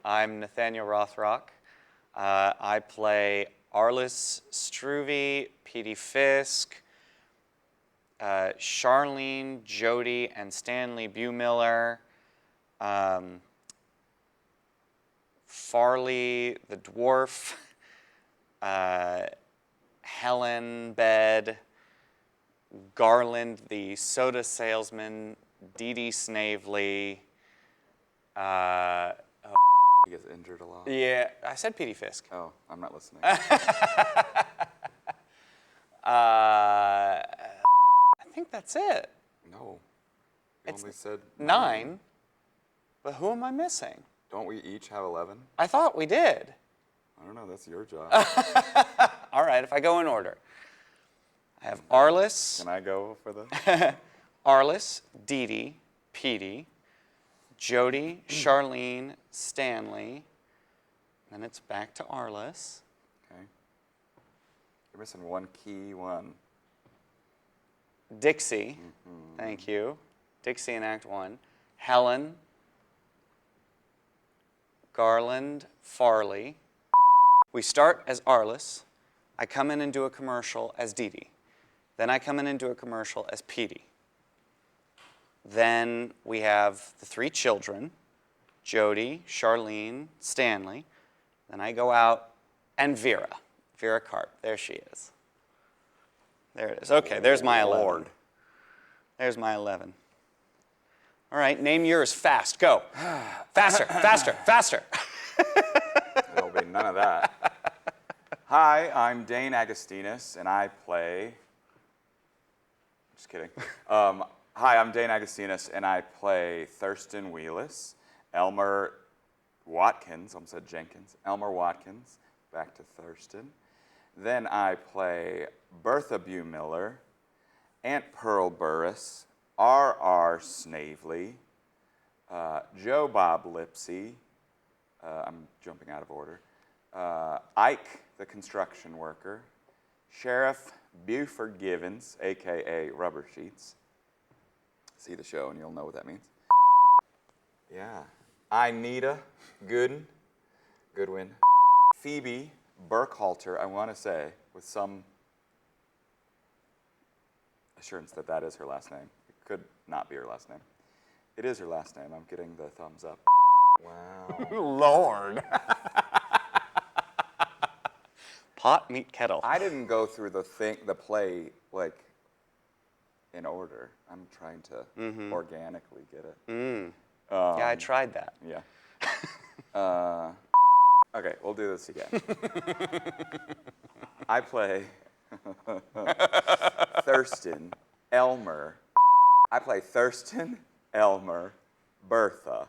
I'm Nathaniel Rothrock. I play Arliss Struve, Petey Fisk, Charlene, Jody, and Stanley Buemiller, Farley the dwarf, Helen Bed, Garland the soda salesman, Dee Dee Snavely. He gets injured a lot. Yeah, I said Petey Fisk. Oh, I'm not listening. I think that's it. No. You only said 9. But who am I missing? Don't we each have 11? I thought we did. I don't know, that's your job. All right, if I go in order. I have Arliss. Can I go for the? Arliss, Dee Dee, Petey, Jody, Charlene, Stanley. Then it's back to Arliss. Okay. You're missing one key one. Dixie, thank you. Dixie in Act 1. Helen, Garland, Farley. We start as Arliss. I come in and do a commercial as Dee Dee. Then I come in and do a commercial as Petey. Then we have the 3 children, Jody, Charlene, Stanley. Then I go out, and Vera Karp. There she is. There it is. Okay, there's my 11. Lord. There's my 11. All right, name yours fast. Go. Faster, faster, faster. There'll be none of that. Hi, I'm Dane Agustinus, and I play... Just kidding. Hi, I'm Dane Agustinus, and I play Thurston Wheelis, Elmer Watkins, almost said Jenkins, Elmer Watkins, back to Thurston. Then I play Bertha Buemiller, Aunt Pearl Burris, R.R. Snavely, Joe Bob Lipsy, I'm jumping out of order, Ike, the construction worker, Sheriff Buford Givens, a.k.a. Rubber Sheets. See the show and you'll know what that means. Yeah. Inita Goodwin. Phoebe Burkhalter, I want to say, with some assurance that that is her last name. It could not be her last name. It is her last name. I'm getting the thumbs up. Wow. Lord. Pot, meet, kettle. I didn't go through the play, like, in order. I'm trying to organically get it. Yeah, I tried that. Yeah. Okay, we'll do this again. I play Thurston, Elmer. I play Thurston, Elmer, Bertha.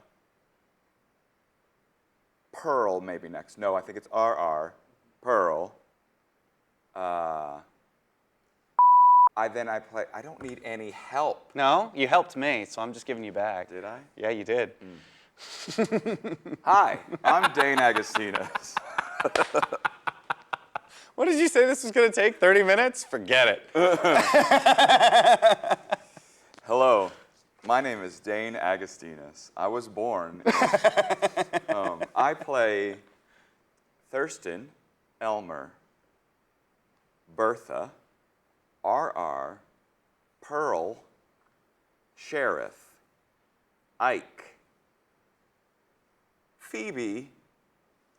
Pearl maybe next. No, I think it's R.R. Pearl. I play, I don't need any help. No, you helped me, so I'm just giving you back. Did I? Yeah, you did. Hi, I'm Dane Agustinus. What did you say this was going to take? 30 minutes? Forget it. Hello, my name is Dane Agustinus. I was born. I play Thurston, Elmer, Bertha, R.R., Pearl, Sheriff, Ike, Phoebe,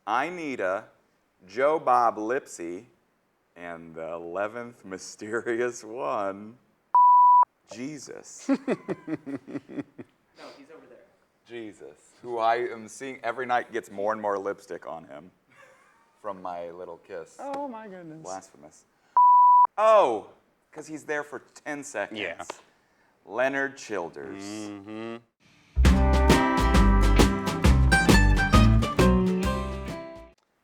Inita, Joe Bob Lipsy, and the 11th mysterious one, Jesus. No, he's over there. Jesus, who I am seeing every night gets more and more lipstick on him from my little kiss. Oh, my goodness. Blasphemous. Oh, because he's there for 10 seconds. Yeah. Leonard Childers.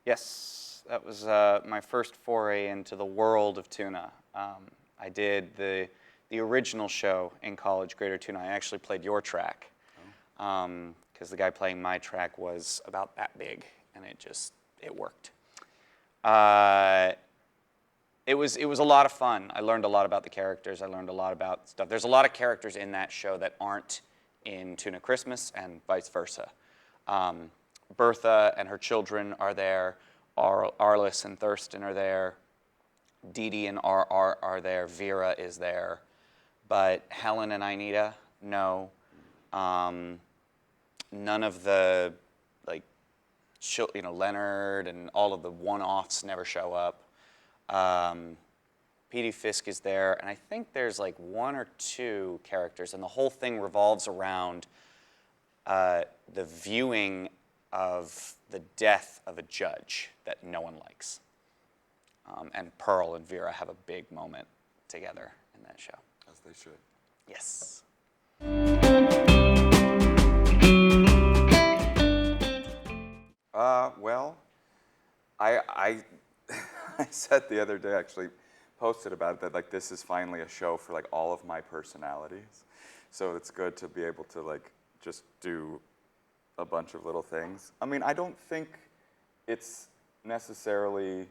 Yes, that was my first foray into the world of Tuna. I did the original show in college, Greater Tuna. I actually played your track because the guy playing my track was about that big, and it worked. It was a lot of fun. I learned a lot about the characters. I learned a lot about stuff. There's a lot of characters in that show that aren't in Tuna Christmas and vice versa. Bertha and her children are there. Arliss and Thurston are there. Dee Dee and RR are there. Vera is there. But Helen and Ineta, no. None of the, like, Leonard and all of the one-offs never show up. Petey Fisk is there, and I think there's like 1 or 2 characters, and the whole thing revolves around the viewing of the death of a judge that no one likes. And Pearl and Vera have a big moment together in that show. As they should. Yes. Well, I I said the other day, actually posted about it, that like this is finally a show for like all of my personalities. So it's good to be able to like just do a bunch of little things. I mean, I don't think it's necessarily,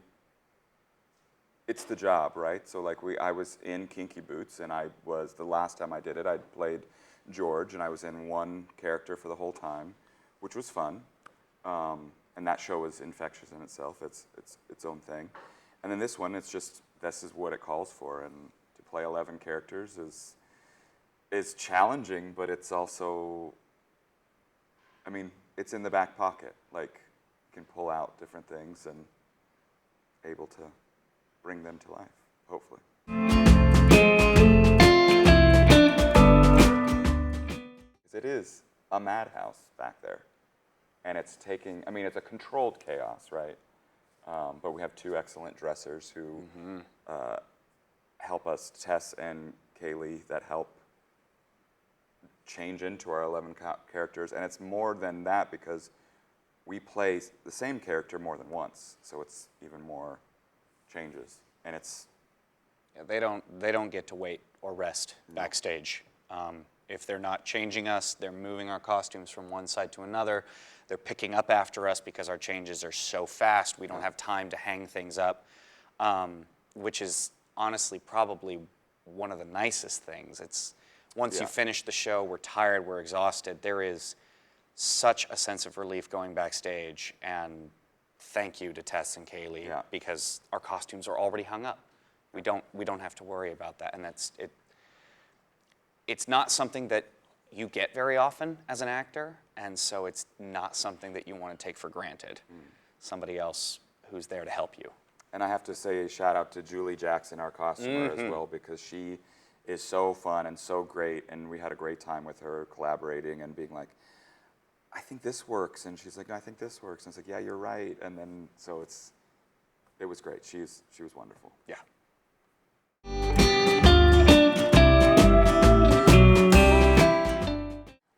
it's the job, right? So like I was in Kinky Boots, and the last time I did it, I played George, and I was in one character for the whole time, which was fun. And that show is infectious in itself. It's its own thing. And then this one, this is what it calls for. And to play 11 characters is challenging, but it's also, I mean, it's in the back pocket. Like, you can pull out different things and able to bring them to life, hopefully. It is a madhouse back there. And it's taking, I mean, it's a controlled chaos, right? But we have 2 excellent dressers who help us, Tess and Kaylee, that help change into our 11 characters. And it's more than that because we play the same character more than once. So it's even more changes. And it's... Yeah, they don't get to wait or rest backstage. If they're not changing us, they're moving our costumes from one side to another. They're picking up after us because our changes are so fast, we don't have time to hang things up, which is honestly probably one of the nicest things. It's once you finish the show, we're tired, we're exhausted. There is such a sense of relief going backstage, and thank you to Tess and Kaylee because our costumes are already hung up. We don't have to worry about that, and that's it. It's not something that you get very often as an actor, and so it's not something that you want to take for granted. Somebody else who's there to help you. And I have to say a shout out to Julie Jackson, our costumer, as well, because she is so fun and so great, and we had a great time with her collaborating and being like, I think this works, and she's like, no, I think this works, and it's like, yeah, you're right, and then so it was great. She was wonderful. Yeah.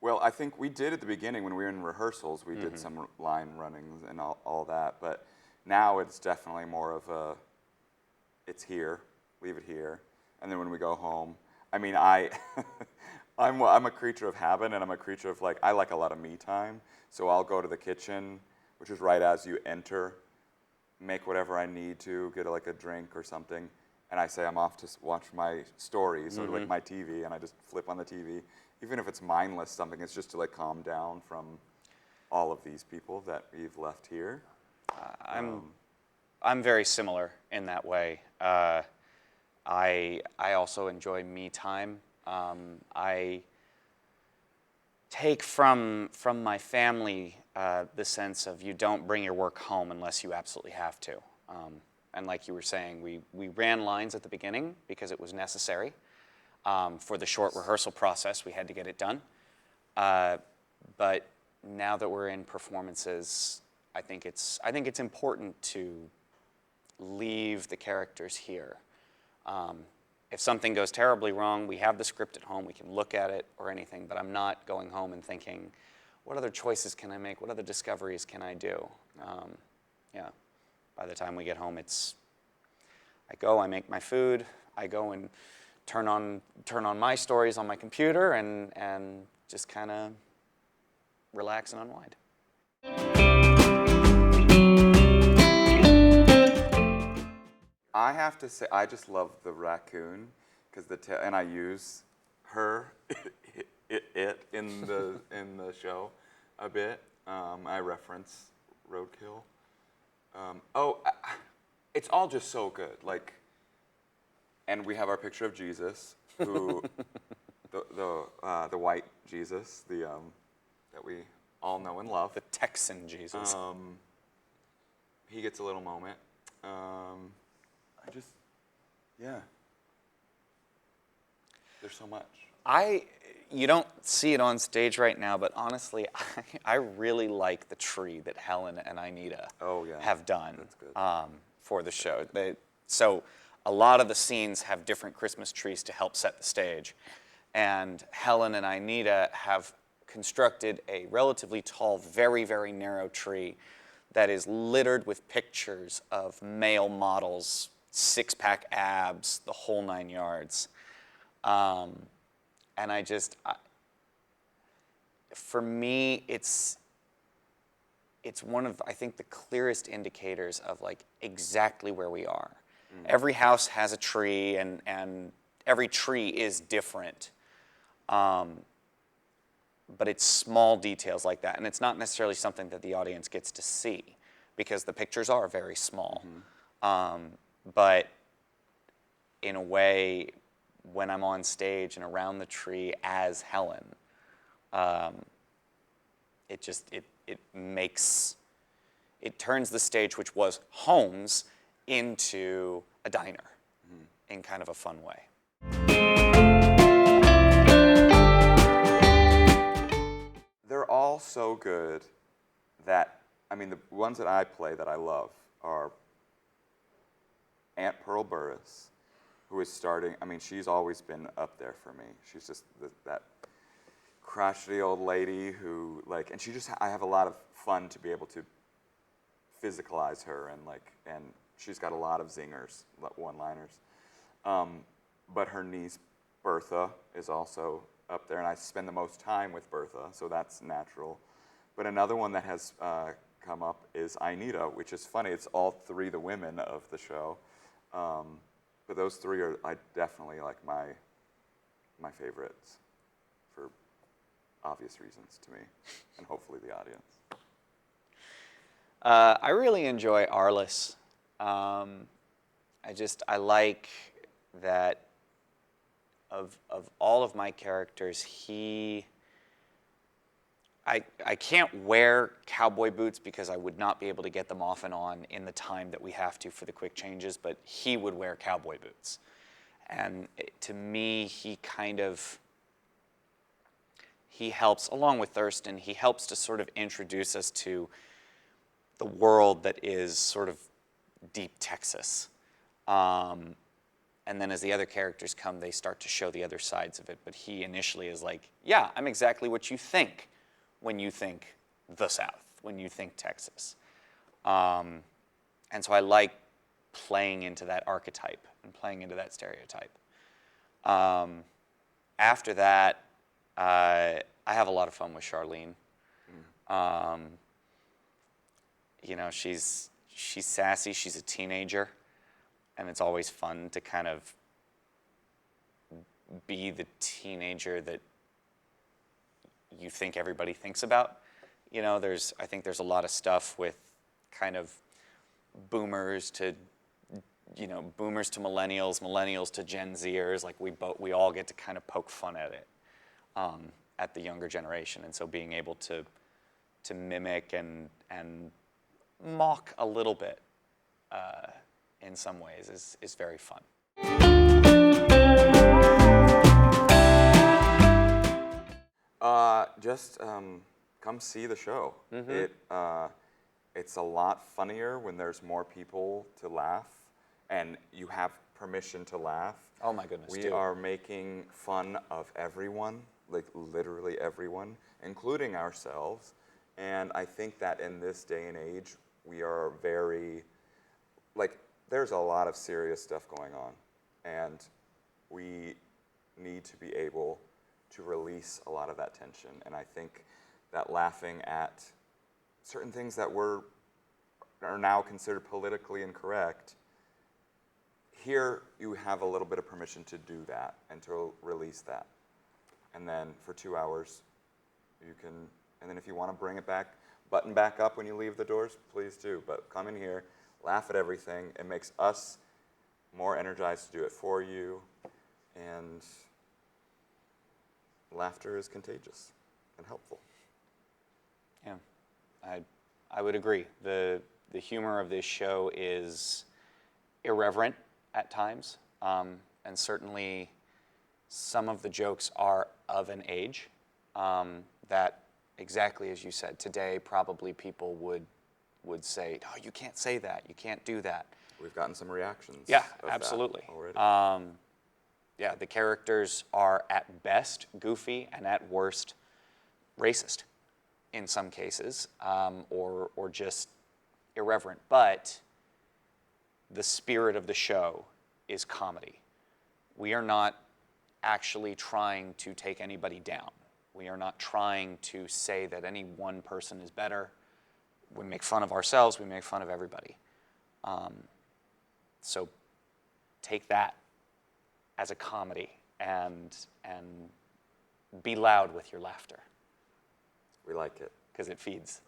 Well, I think we did at the beginning when we were in rehearsals, we did some line runnings and all that, but now it's definitely more of a, it's here, leave it here, and then when we go home, I mean, I'm a creature of habit, and I'm a creature of like, I like a lot of me time, so I'll go to the kitchen, which is right as you enter, make whatever I need to, get like a drink or something, and I say I'm off to watch my stories or like my TV, and I just flip on the TV. Even if it's mindless something, it's just to like calm down from all of these people that we've left here. I'm very similar in that way. I also enjoy me time. I take from my family the sense of you don't bring your work home unless you absolutely have to. And like you were saying, we ran lines at the beginning because it was necessary. For the short rehearsal process, we had to get it done. But now that we're in performances, I think it's important to leave the characters here. If something goes terribly wrong, we have the script at home, we can look at it or anything, but I'm not going home and thinking, what other choices can I make? What other discoveries can I do? Yeah. By the time we get home, I make my food, I go and turn on my stories on my computer and just kind of relax and unwind. I have to say, I just love the raccoon because and I use her in the show a bit, I reference Roadkill. It's all just so good. Like, and we have our picture of Jesus, who the white Jesus, that we all know and love. The Texan Jesus. He gets a little moment. Yeah. There's so much. You don't see it on stage right now, but honestly, I really like the tree that Helen and Inita have done for the show. So a lot of the scenes have different Christmas trees to help set the stage. And Helen and Inita have constructed a relatively tall, very, very narrow tree that is littered with pictures of male models, six-pack abs, the whole 9 yards. And for me, it's one of, I think, the clearest indicators of like exactly where we are. Every house has a tree, and every tree is different. But it's small details like that, and it's not necessarily something that the audience gets to see because the pictures are very small. But in a way, when I'm on stage and around the tree as Helen, it turns the stage, which was homes, into a diner in kind of a fun way. They're all so good that, I mean, the ones that I play that I love are Aunt Pearl Burris, who is starting, I mean, she's always been up there for me. She's just that crotchety old lady who, like, and I have a lot of fun to be able to physicalize her, and she's got a lot of zingers, one-liners. But her niece, Bertha, is also up there, and I spend the most time with Bertha, so that's natural. But another one that has come up is Inita, which is funny. It's all three the women of the show. But those three are definitely like my favorites for obvious reasons to me, and hopefully the audience. I really enjoy Arliss. I like that of all of my characters, I can't wear cowboy boots because I would not be able to get them off and on in the time that we have to for the quick changes, but he would wear cowboy boots. And to me, he helps, along with Thurston, he helps to sort of introduce us to the world that is sort of deep Texas. And then as the other characters come, they start to show the other sides of it. But he initially is like, yeah, I'm exactly what you think when you think the South, when you think Texas. And so I like playing into that archetype and playing into that stereotype. After that, I have a lot of fun with Charlene. She's sassy, she's a teenager, and it's always fun to kind of be the teenager that you think everybody thinks about. I think there's a lot of stuff with kind of boomers to millennials, millennials to Gen Zers. Like we all get to kind of poke fun at it at the younger generation, and so being able to mimic and mock a little bit in some ways is very fun. Just come see the show. It's a lot funnier when there's more people to laugh, and you have permission to laugh. Oh my goodness, We are making fun of everyone, like literally everyone, including ourselves. And I think that in this day and age, we are very, there's a lot of serious stuff going on, and we need to be able to release a lot of that tension. And I think that laughing at certain things that are now considered politically incorrect, here you have a little bit of permission to do that and to release that. And then for 2 hours, you can, and then if you want to bring it back button back up when you leave the doors, please do. But come in here, laugh at everything. It makes us more energized to do it for you. And laughter is contagious and helpful. Yeah, I would agree. The humor of this show is irreverent at times, and certainly some of the jokes are of an age that, exactly as you said, today probably people would say, oh, you can't say that, you can't do that. We've gotten some reactions. Yeah, of absolutely. that already. Yeah, the characters are at best goofy and at worst racist in some cases, or just irreverent. But the spirit of the show is comedy. We are not actually trying to take anybody down. We are not trying to say that any one person is better. We make fun of ourselves, we make fun of everybody. So take that as a comedy and be loud with your laughter. We like it. Because it feeds.